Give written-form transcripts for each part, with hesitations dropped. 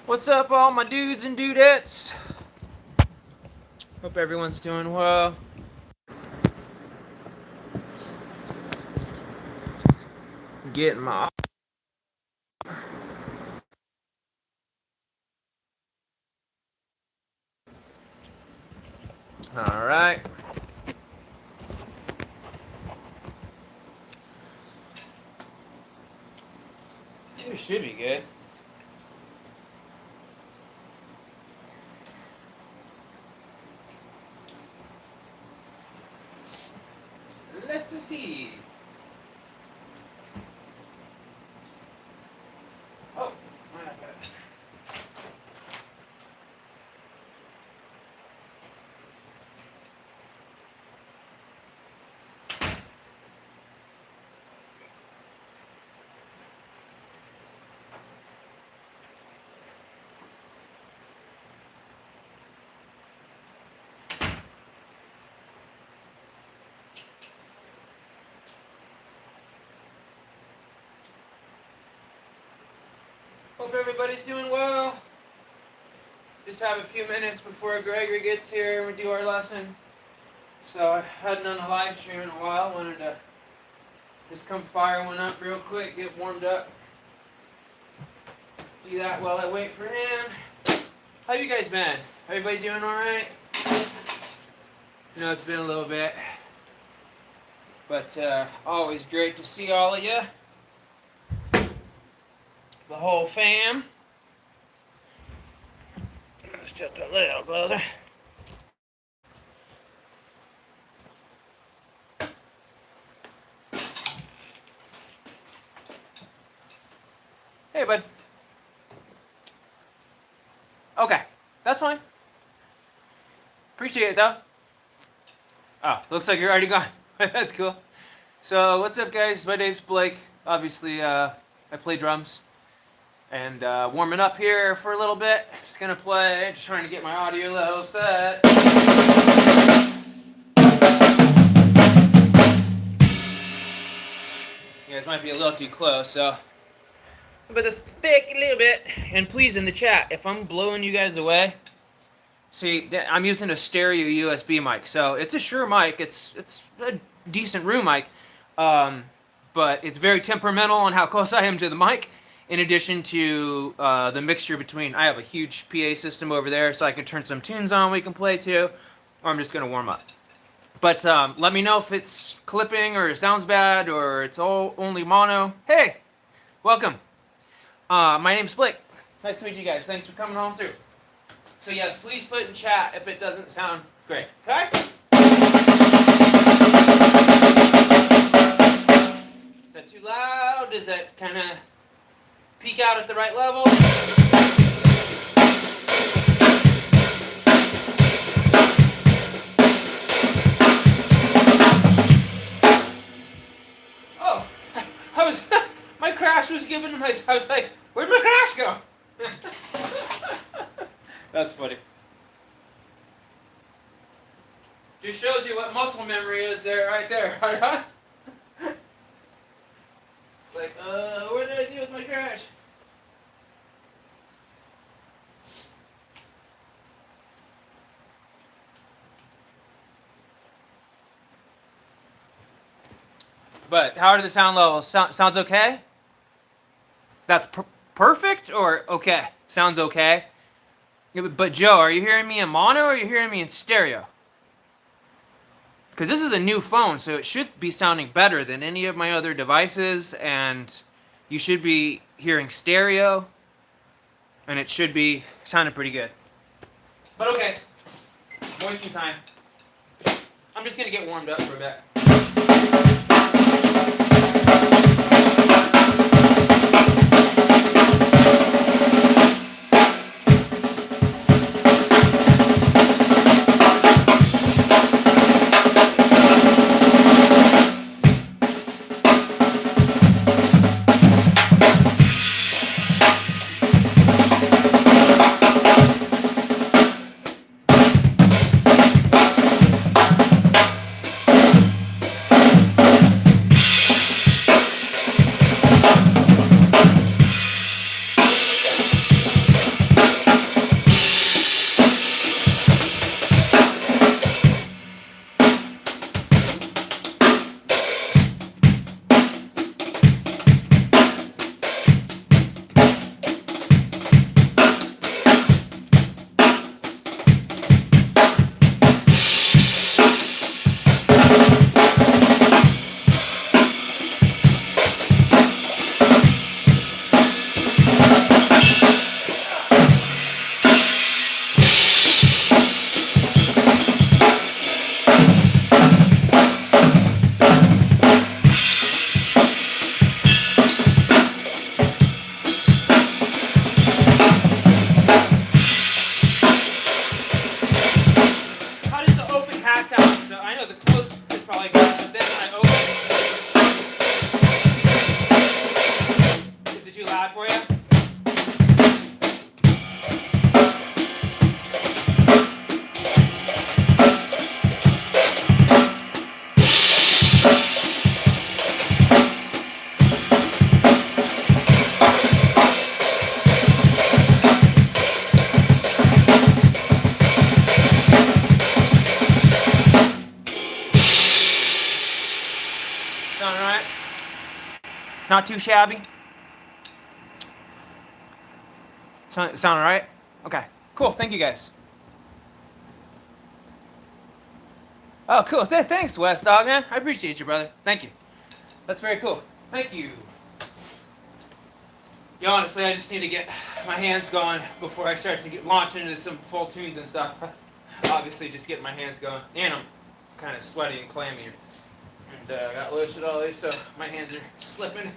What's up, all my dudes and dudettes? Hope everyone's doing well. Getting my... Alright. It should be good. Let's see. Oh, my iPad. Hope everybody's doing well. Just have a few minutes before Gregory gets here and we do our lesson. So I hadn't done a live stream in a while. Wanted to just come fire one up real quick, get warmed up. Do that while I wait for him. How you guys been? Everybody doing alright? I know it's been a little bit. But always great to see all of you. The whole fam. Let's tilt a little closer. Hey, bud. Okay, that's fine. Appreciate it, though. Oh, looks like you're already gone. That's cool. So, what's up, guys? My name's Blake. Obviously, I play drums. And warming up here for a little bit. Just gonna play, just trying to get my audio level set. You guys might be a little too close, so. But just back a little bit. And please, in the chat, if I'm blowing you guys away, see, I'm using a stereo USB mic. So it's a Shure mic. It's a decent room mic. But it's very temperamental on how close I am to the mic. In addition to the mixture between, I have a huge PA system over there, so I can turn some tunes on we can play to, or I'm just going to warm up. But let me know if it's clipping or it sounds bad or it's only mono. Hey, welcome. My name's Blake. Nice to meet you guys. Thanks for coming on through. So yes, please put in chat if it doesn't sound great, okay? Is that too loud? Is that kind of peak out at the right level? Oh, my crash was given to I was like, where'd my crash go? That's funny. Just shows you what muscle memory is there, right there, right? It's like, what did I do with my crash? But how are the sound levels? Sounds okay? That's perfect or okay? Sounds okay. Yeah, but Joe, are you hearing me in mono or are you hearing me in stereo? Because this is a new phone, so it should be sounding better than any of my other devices, and you should be hearing stereo, and it should be sounding pretty good. But okay, voicing time. I'm just gonna get warmed up for a bit. Not too shabby? Sound all right? Okay, cool. Thank you guys. Oh, cool. Thanks, West Dog, man. I appreciate you, brother. Thank you. That's very cool. Thank you. Yeah, honestly, I just need to get my hands going before I start to get launched into some full tunes and stuff. Obviously, just getting my hands going. And I'm kind of sweaty and clammy. And got loose with all this, so my hands are slipping.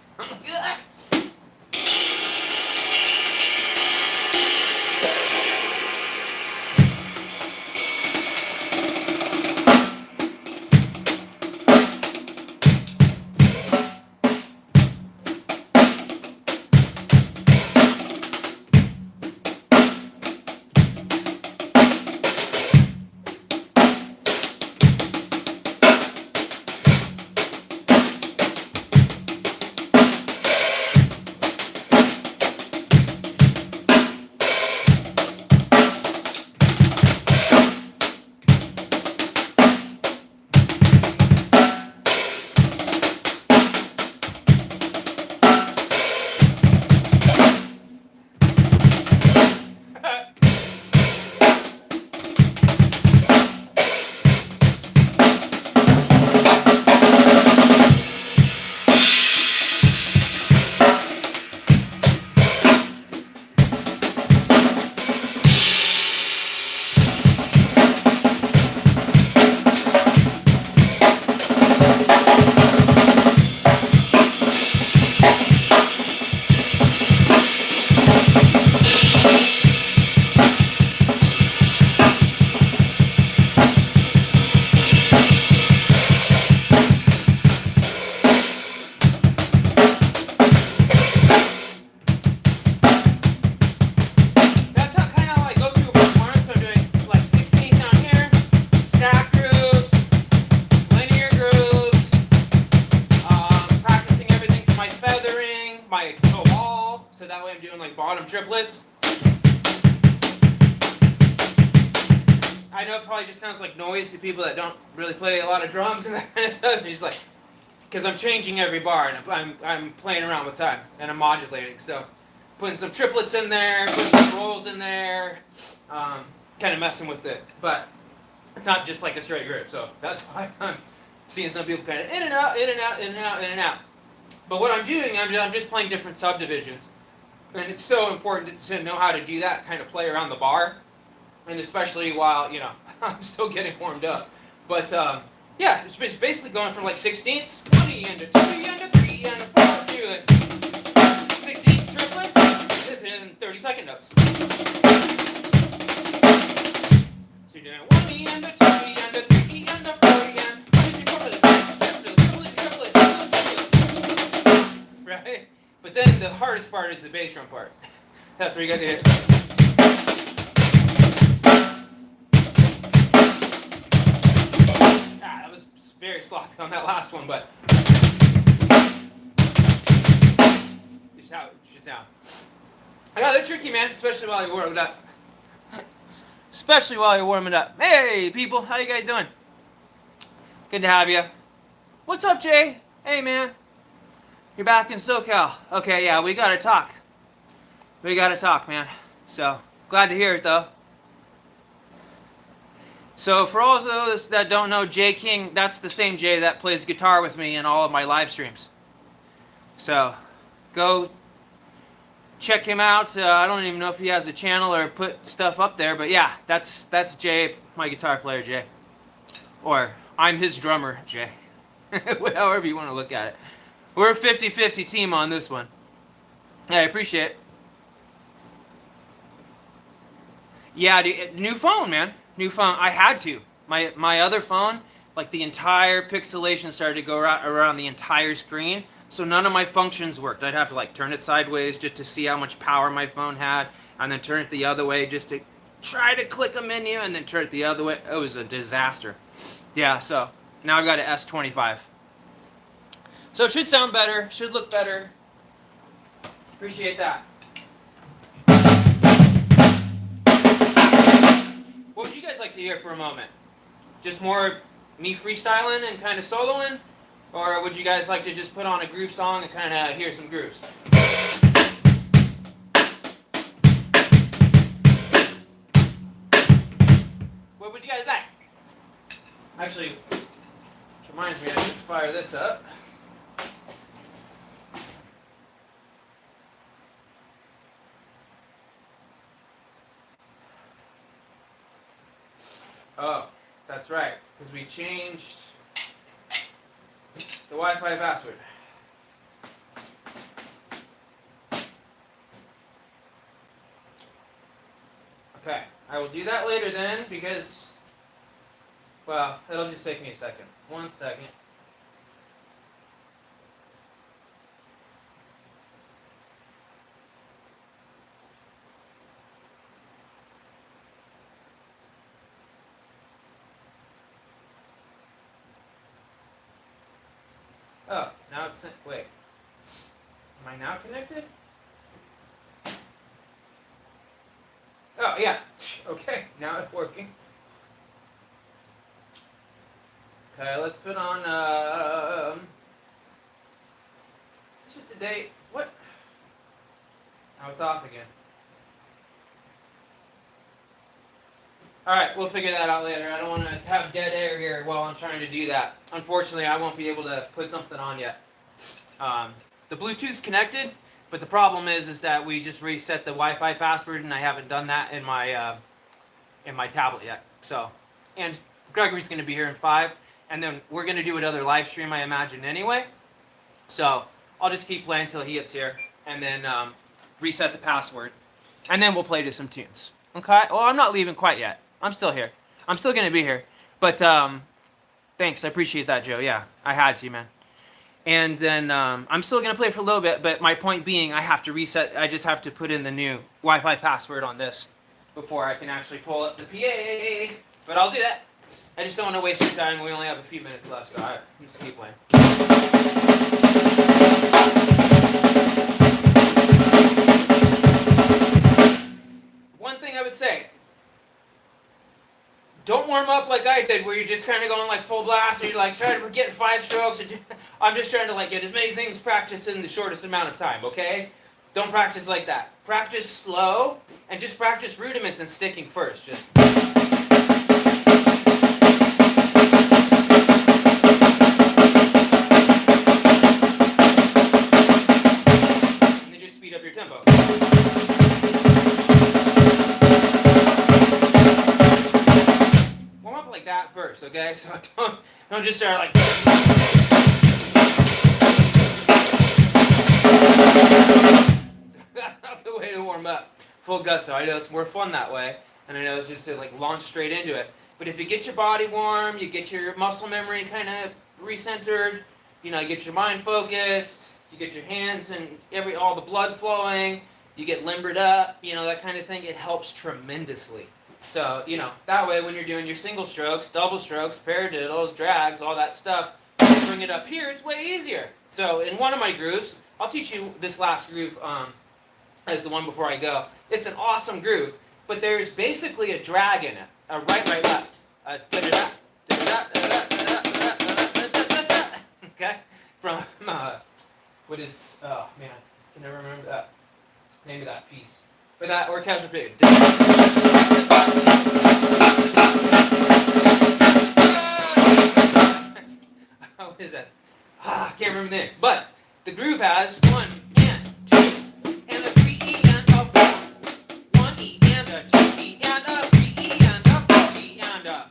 Triplets. I know it probably just sounds like noise to people that don't really play a lot of drums and that kind of stuff. It's like, because I'm changing every bar and I'm playing around with time and I'm modulating. So putting some triplets in there, putting some rolls in there, kind of messing with it. But it's not just like a straight grip. So that's why I'm seeing some people kind of in and out, in and out, in and out, in and out. But what I'm doing, I'm just playing different subdivisions. And it's so important to know how to do that, kind of play around the bar. And especially while, you know, I'm still getting warmed up. But, yeah, it's basically going from like 16ths, 1 into 2 into 3 into 4 to like 16 triplets and 30-second notes. So you're doing 1 into 2 into 3 into 4 again. Right? But then the hardest part is the bass drum part. That's where you got to hit. That was very sloppy on that last one, but just how it should sound. I know they're tricky, man, especially while you're warming up. Especially while you're warming up. Hey, people, how you guys doing? Good to have you. What's up, Jay? Hey, man. You're back in SoCal. Okay, yeah, we gotta talk. We gotta talk, man. So, glad to hear it, though. So, for all those that don't know, Jay King, that's the same Jay that plays guitar with me in all of my live streams. So, go check him out. I don't even know if he has a channel or put stuff up there, but yeah, that's Jay, my guitar player, Jay. Or, I'm his drummer, Jay. However you want to look at it. We're a 50-50 team on this one. I appreciate it. Yeah, dude, new phone, man. New phone. I had to. My other phone, like the entire pixelation started to go around the entire screen. So none of my functions worked. I'd have to like turn it sideways just to see how much power my phone had. And then turn it the other way just to try to click a menu and then turn it the other way. It was a disaster. Yeah, so now I've got an S25. So it should sound better, should look better. Appreciate that. What would you guys like to hear for a moment? Just more me freestyling and kind of soloing? Or would you guys like to just put on a groove song and kind of hear some grooves? What would you guys like? Actually, which reminds me, I should fire this up. Oh, that's right, because we changed the Wi-Fi password. Okay, I will do that later then, because, well, it'll just take me a second. 1 second. Oh, now it's, wait. Am I now connected? Oh, yeah. Okay, now it's working. Okay, let's put on, it's just a date. What? Now it's off again. Alright, we'll figure that out later. I don't want to have dead air here while I'm trying to do that. Unfortunately, I won't be able to put something on yet. The Bluetooth's connected, but the problem is that we just reset the Wi-Fi password, and I haven't done that in my tablet yet. So, and Gregory's going to be here in 5, and then we're going to do another live stream, I imagine, anyway. So I'll just keep playing until he gets here, and then reset the password, and then we'll play to some tunes. Okay? Well, I'm not leaving quite yet. I'm still here. I'm still going to be here. But thanks. I appreciate that, Joe. Yeah, I had to, man. And then I'm still going to play for a little bit, but my point being, I have to reset. I just have to put in the new Wi-Fi password on this before I can actually pull up the PA. But I'll do that. I just don't want to waste your time. We only have a few minutes left, so I'm just keep playing. One thing I would say, don't warm up like I did, where you're just kind of going like full blast, or you're like trying to get 5 strokes. I'm just trying to like get as many things practiced in the shortest amount of time, okay? Don't practice like that. Practice slow, and just practice rudiments and sticking first. Just. And then just speed up your tempo. Like that first, okay? So don't just start like. That's not the way to warm up. Full gusto. I know it's more fun that way, and I know it's just to like launch straight into it. But if you get your body warm, you get your muscle memory kind of recentered, you know, you get your mind focused, you get your hands and all the blood flowing, you get limbered up, you know, that kind of thing. It helps tremendously. So, you know, that way when you're doing your single strokes, double strokes, paradiddles, drags, all that stuff, bring it up here, it's way easier. So in one of my grooves, I'll teach you this last groove as the one before I go. It's an awesome groove, but there's basically a drag in it. A right, right, left. Okay? From, what is, oh man, I can never remember that name of that piece. For that orchestral period. What is that? I can't remember the name. But the groove has 1 and 2 and a 3 E and a 4. 1 E and a 2 E and a 3 E and a 4 E and a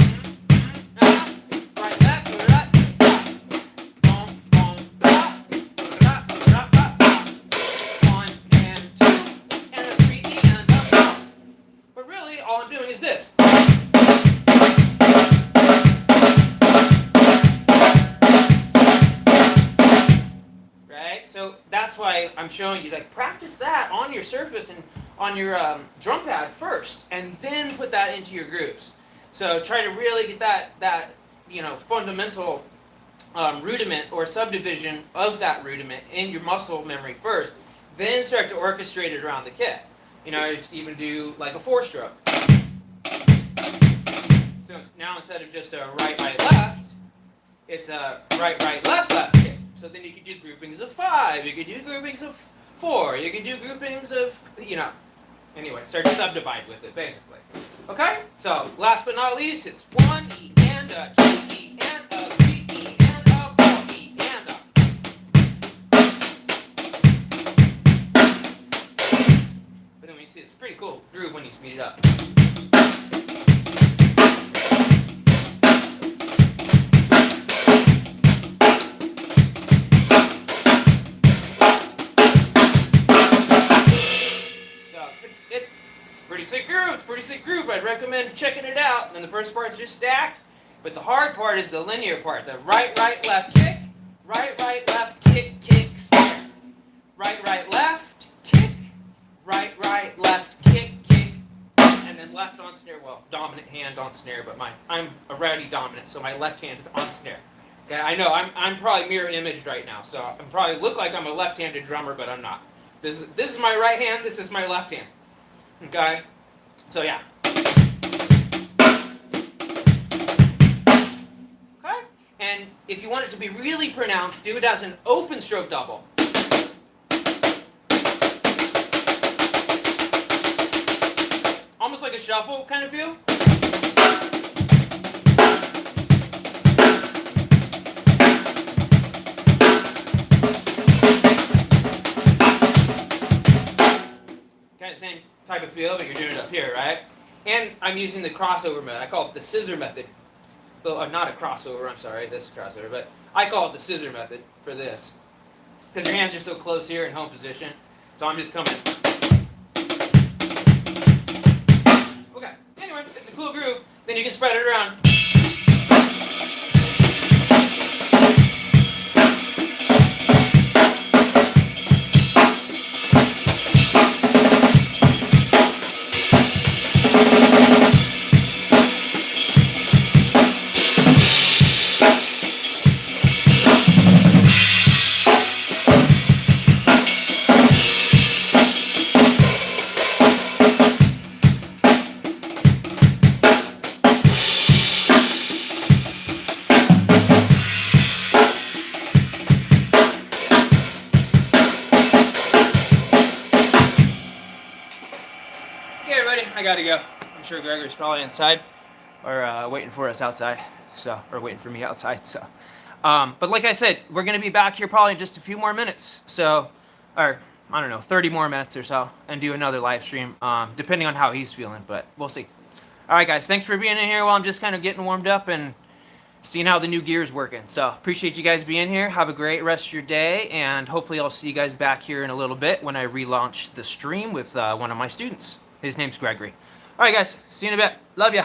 right, left, right, boom, boom, ra, ra, ra, ra, ra. 1 and 2 and a 3 E and a 4. But really, all I'm doing is this. So that's why I'm showing you, like, practice that on your surface and on your drum pad first, and then put that into your grooves. So try to really get that you know, fundamental rudiment or subdivision of that rudiment in your muscle memory first, then start to orchestrate it around the kit. You know, even do like a 4-stroke. So now instead of just a right, right, left, it's a right, right, left, left kick. So then you could do groupings of 5, you could do groupings of 4, you could do groupings of, anyway, start to subdivide with it, basically. Okay? So, last but not least, it's 1, E, and a 2, E, and a 3, E, and a 4, E, and a. But then when you see it's a pretty cool groove when you speed it up. Pretty sick groove. I'd recommend checking it out. And then the first part's just stacked, but the hard part is the linear part. The right, right, left kick, right, right, left kick, kick, snare. Right, right, left kick, right, right, left kick, kick, and then left on snare. Well, dominant hand on snare, but I'm already dominant, so my left hand is on snare. Okay, I know I'm probably mirror imaged right now, so I probably look like I'm a left-handed drummer, but I'm not. This is my right hand. This is my left hand. Okay. So yeah. Okay? And if you want it to be really pronounced, do it as an open stroke double. Almost like a shuffle kind of feel. Kind of same type of feel, but you're doing it up here, right? And I'm using the crossover method. I call it the scissor method. Though not a crossover, I'm sorry, this is crossover, but I call it the scissor method for this. Because your hands are so close here in home position. So I'm just coming. Okay, anyway, it's a cool groove. Then you can spread it around. I gotta go. I'm sure Gregory's probably inside or waiting for us outside, or waiting for me outside. So, but like I said, we're gonna be back here probably in just a few more minutes. So, or I don't know, 30 more minutes or so, and do another live stream, depending on how he's feeling. But we'll see. All right, guys, thanks for being in here while I'm just kind of getting warmed up and seeing how the new gear's working. So, appreciate you guys being here. Have a great rest of your day, and hopefully I'll see you guys back here in a little bit when I relaunch the stream with one of my students. His name's Gregory. All right, guys. See you in a bit. Love ya.